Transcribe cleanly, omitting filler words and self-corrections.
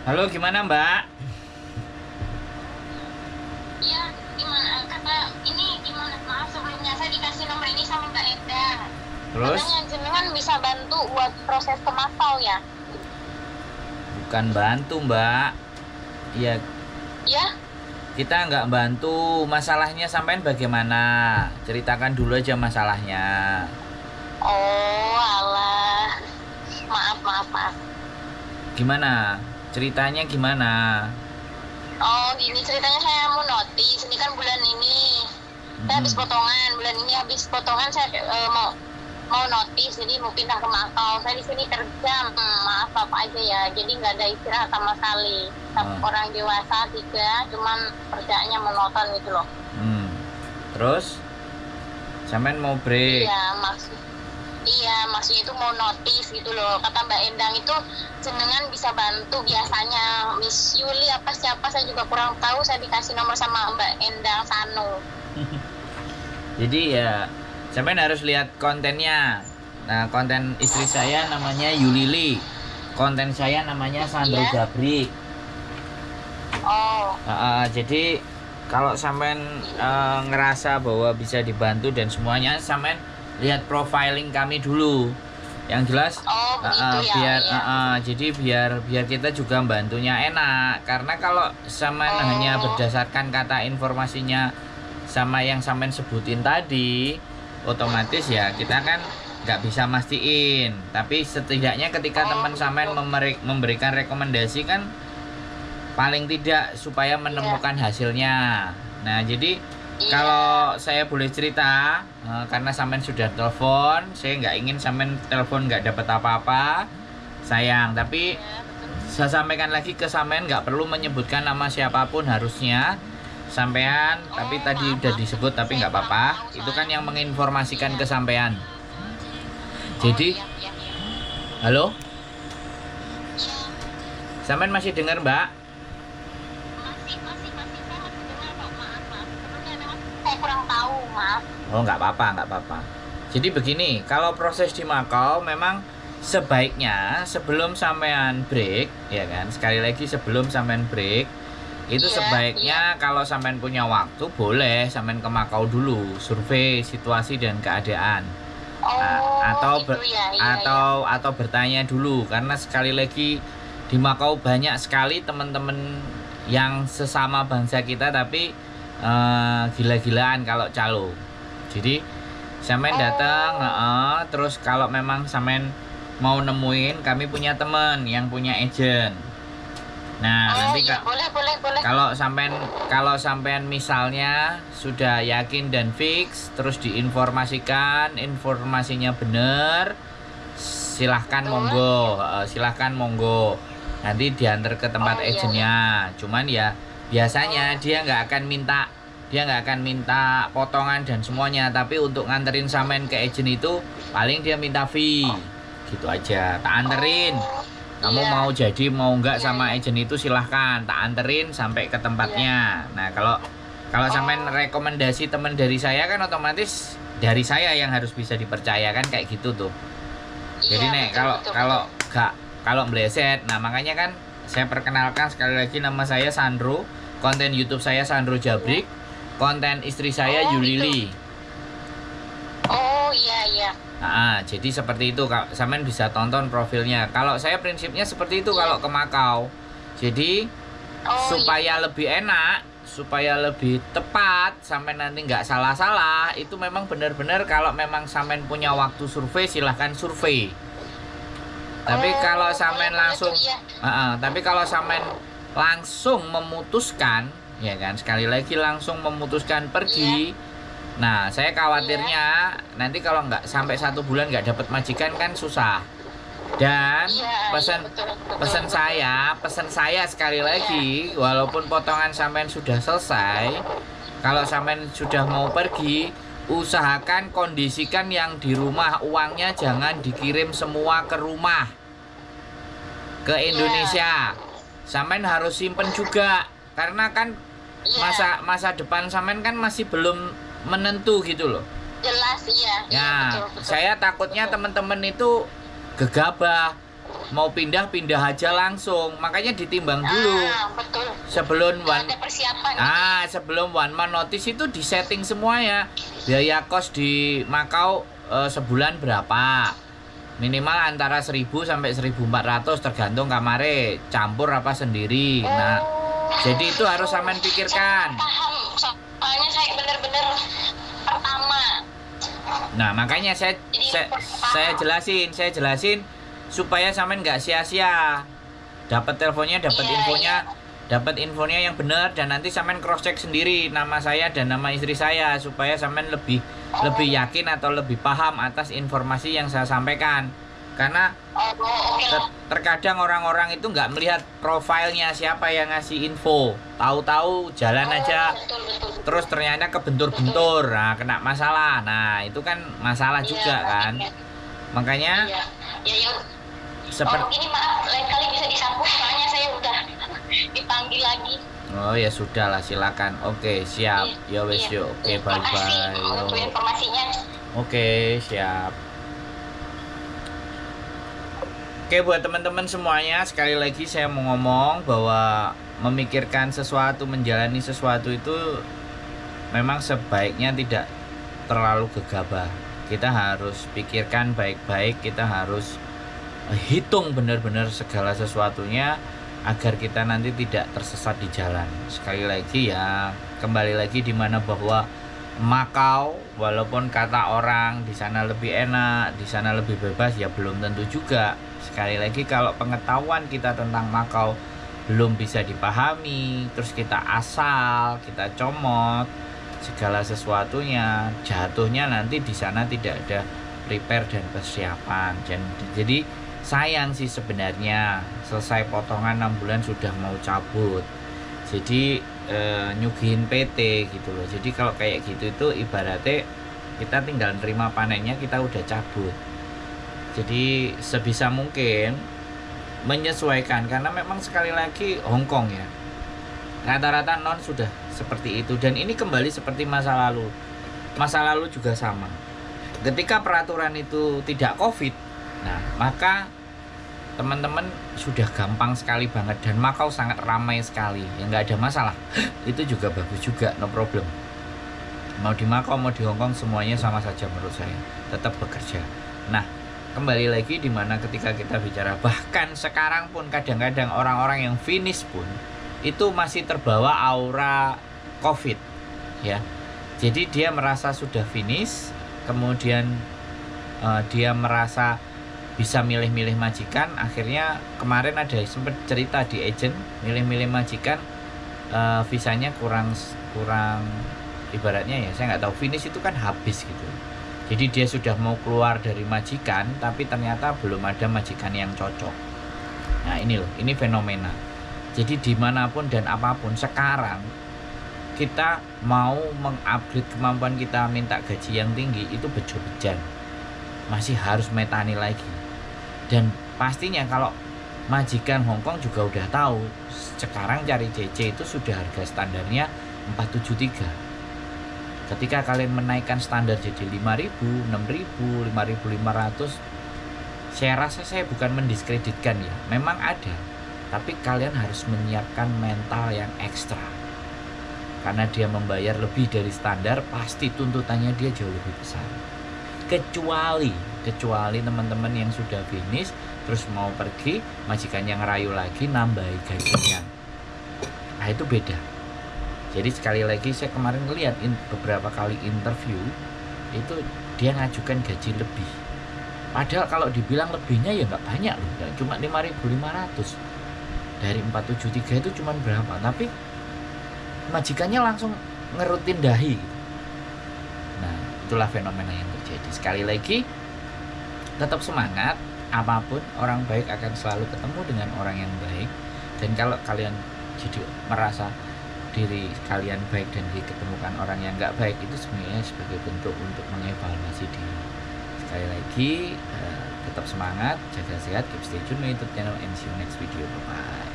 Halo, gimana Mbak? Iya, gimana? Kata ini gimana? Maaf sebelumnya saya dikasih nomor ini sama Mbak Eda. Terus? Katanya jenengan bisa bantu buat proses kemakau ya? Bukan bantu Mbak. Ya, Ya? kita nggak bantu. Masalahnya sampean bagaimana? Ceritakan dulu aja masalahnya. Oh, alah. Maaf, maaf, maaf. Gimana? Ceritanya gimana? Oh, gini ceritanya saya mau notis. Ini kan bulan ini. Saya habis potongan. Bulan ini habis potongan saya mau notis. Jadi mau pindah ke Makau. Saya di sini kerja. Maaf apa aja ya. Jadi nggak ada istirahat sama sekali. Orang dewasa 3, cuman kerjaannya monoton gitu loh. Terus? Sampean mau break? Iya, maksudnya itu mau notis gitu loh. Kata Mbak Endang itu jenengan bisa bantu biasanya. Miss Yuli apa siapa saya juga kurang tahu. Saya dikasih nomor sama Mbak Endang Sano. Jadi ya, sampean harus lihat kontennya. Nah, konten istri saya namanya Yulili. Konten saya namanya Sandro Jabrik. Oh. Jadi kalau sampean ngerasa bahwa bisa dibantu dan semuanya, sampean lihat profiling kami dulu. Yang jelas biar jadi biar kita juga bantunya enak. Karena kalau sampean hanya berdasarkan kata informasinya sama yang sampean sebutin tadi, otomatis ya kita kan nggak bisa mastiin. Tapi setidaknya ketika teman sampean memberikan rekomendasi kan paling tidak supaya menemukan hasilnya. Nah, jadi kalau saya boleh cerita, karena sampean sudah telepon, saya nggak ingin sampean telepon nggak dapat apa-apa, sayang. Tapi saya sampaikan lagi ke sampean, nggak perlu menyebutkan nama siapapun harusnya sampean. Tapi tadi udah disebut, tapi nggak apa-apa. Itu kan yang menginformasikan ke sampean. Jadi, halo, sampean masih dengar Mbak? Kurang tahu, maaf. Oh, nggak apa-apa. Jadi begini, kalau proses di Makau memang sebaiknya sebelum sampean break, ya kan? Sekali lagi sebelum sampean break, itu sebaiknya kalau sampean punya waktu boleh sampean ke Makau dulu, survei situasi dan keadaan. Atau bertanya dulu, karena sekali lagi di Makau banyak sekali teman-teman yang sesama bangsa kita tapi gila-gilaan kalau calo. Jadi sampean datang, terus kalau memang sampean mau nemuin, kami punya teman yang punya agent. Nah, nanti boleh. kalau sampean misalnya sudah yakin dan fix, terus diinformasikan, informasinya benar, silahkan monggo. Nanti diantar ke tempat agentnya. Cuman ya biasanya dia nggak akan minta potongan dan semuanya, tapi untuk nganterin sampean ke agent itu paling dia minta fee gitu aja. Tak anterin, kamu mau nggak sama agent itu silahkan, tak anterin sampai ke tempatnya. Nah, kalau sampean rekomendasi teman dari saya kan otomatis dari saya yang harus bisa dipercaya kan, kayak gitu tuh. Jadi kalau meleset, nah makanya kan saya perkenalkan sekali lagi, nama saya Sandro, konten YouTube saya Sandro Jabrik, konten istri saya Yulili. Oh iya. Jadi seperti itu, sampean bisa tonton profilnya. Kalau saya prinsipnya seperti itu kalau ke Makau. Jadi supaya lebih enak, supaya lebih tepat, sampean nanti nggak salah-salah, itu memang benar-benar kalau memang sampean punya waktu survei, silahkan survei. Tapi kalau sampean langsung memutuskan, ya kan, sekali lagi langsung memutuskan pergi. Nah, saya khawatirnya nanti kalau nggak sampai 1 bulan nggak dapat majikan kan susah. Dan pesan saya sekali lagi, walaupun potongan sampean sudah selesai, kalau sampean sudah mau pergi, usahakan kondisikan yang di rumah, uangnya jangan dikirim semua ke rumah, ke Indonesia. Sampean harus simpen juga, karena kan masa depan sampean kan masih belum menentu gitu loh. Jelas, iya. Ya, betul. Saya takutnya teman-teman itu gegabah. mau pindah aja langsung. Makanya ditimbang dulu. Betul. Sebelum ada persiapan. Sebelum one man notice itu disetting semuanya. Biaya kos di Makau sebulan berapa? Minimal antara 1.000 sampai 1.400 tergantung kamare, campur apa sendiri. Nah, jadi itu harus sampean pikirkan. Paham. Soalnya saya bener-bener pertama. Nah, makanya saya jelasin supaya sampean nggak sia-sia. Dapat teleponnya, dapat infonya yang benar, dan nanti sampean cross check sendiri nama saya dan nama istri saya supaya sampean lebih yakin atau lebih paham atas informasi yang saya sampaikan. Karena terkadang orang-orang itu nggak melihat profilnya siapa yang ngasih info, tahu-tahu jalan aja, terus ternyata kebentur-bentur, nah kena masalah. Nah itu kan masalah juga kan. Makanya seperti ini, maaf lain kali bisa disambung soalnya saya udah dipanggil lagi. Oh ya sudah lah, silakan. Oke, siap. Yo wes yo. Oke, bye bye. Untuk informasinya. Oke, siap. Oke, buat teman-teman semuanya, sekali lagi saya mau ngomong bahwa memikirkan sesuatu, menjalani sesuatu itu memang sebaiknya tidak terlalu gegabah. Kita harus pikirkan baik-baik, kita harus hitung benar-benar segala sesuatunya agar kita nanti tidak tersesat di jalan. Sekali lagi ya, kembali lagi di mana bahwa Makau, walaupun kata orang di sana lebih enak, di sana lebih bebas, ya belum tentu juga. Sekali lagi, kalau pengetahuan kita tentang Makau belum bisa dipahami, terus kita asal, kita comot segala sesuatunya, jatuhnya nanti di sana tidak ada prepare dan persiapan. Jadi sayang sih sebenarnya, selesai potongan 6 bulan sudah mau cabut. Jadi nyugihin PT gitu loh. Jadi kalau kayak gitu itu ibaratnya kita tinggal nerima panennya, kita udah cabut. Jadi sebisa mungkin menyesuaikan, karena memang sekali lagi Hongkong ya, rata-rata non sudah seperti itu. Dan ini kembali seperti masa lalu. Masa lalu juga sama. Ketika peraturan itu tidak COVID, nah maka teman-teman sudah gampang sekali banget, dan Makau sangat ramai sekali, ya nggak ada masalah. Itu juga bagus juga, no problem. Mau di Makau mau di Hongkong semuanya sama saja menurut saya, tetap bekerja. Nah kembali lagi di mana ketika kita bicara, bahkan sekarang pun kadang-kadang orang-orang yang finish pun itu masih terbawa aura COVID ya. Jadi dia merasa sudah finish, kemudian dia merasa bisa milih-milih majikan. Akhirnya kemarin ada sempat cerita di agent, milih-milih majikan, visanya kurang ibaratnya ya, saya nggak tahu, finish itu kan habis gitu. Jadi dia sudah mau keluar dari majikan, tapi ternyata belum ada majikan yang cocok. Nah ini loh, ini fenomena. Jadi dimanapun dan apapun sekarang, kita mau mengupgrade kemampuan kita, minta gaji yang tinggi, itu bejo-bejan, masih harus metani lagi. Dan pastinya kalau majikan Hongkong juga udah tahu, sekarang cari CC itu sudah harga standarnya 473. Ketika kalian menaikkan standar jadi 5.000, 6.000, 5.500, saya rasa saya bukan mendiskreditkan ya, memang ada, tapi kalian harus menyiapkan mental yang ekstra. Karena dia membayar lebih dari standar, pasti tuntutannya dia jauh lebih besar. Kecuali teman-teman yang sudah finish terus mau pergi, majikan yang rayu lagi nambahi gajinya. Nah itu beda. Jadi sekali lagi, saya kemarin lihat beberapa kali interview itu dia ngajukan gaji lebih. Padahal kalau dibilang lebihnya ya nggak banyak loh, cuma 5.500. Dari 473 itu cuma berapa, tapi majikannya langsung ngerutin dahi. Nah itulah fenomena yang terjadi. Sekali lagi, tetap semangat. Apapun, orang baik akan selalu ketemu dengan orang yang baik. Dan kalau kalian jadi merasa diri kalian baik dan diketemukan orang yang nggak baik, itu sebenarnya sebagai bentuk untuk mengevaluasi diri. Sekali lagi, tetap semangat, jaga sehat, keep stay tune, YouTube channel, and see you next video. Bye bye.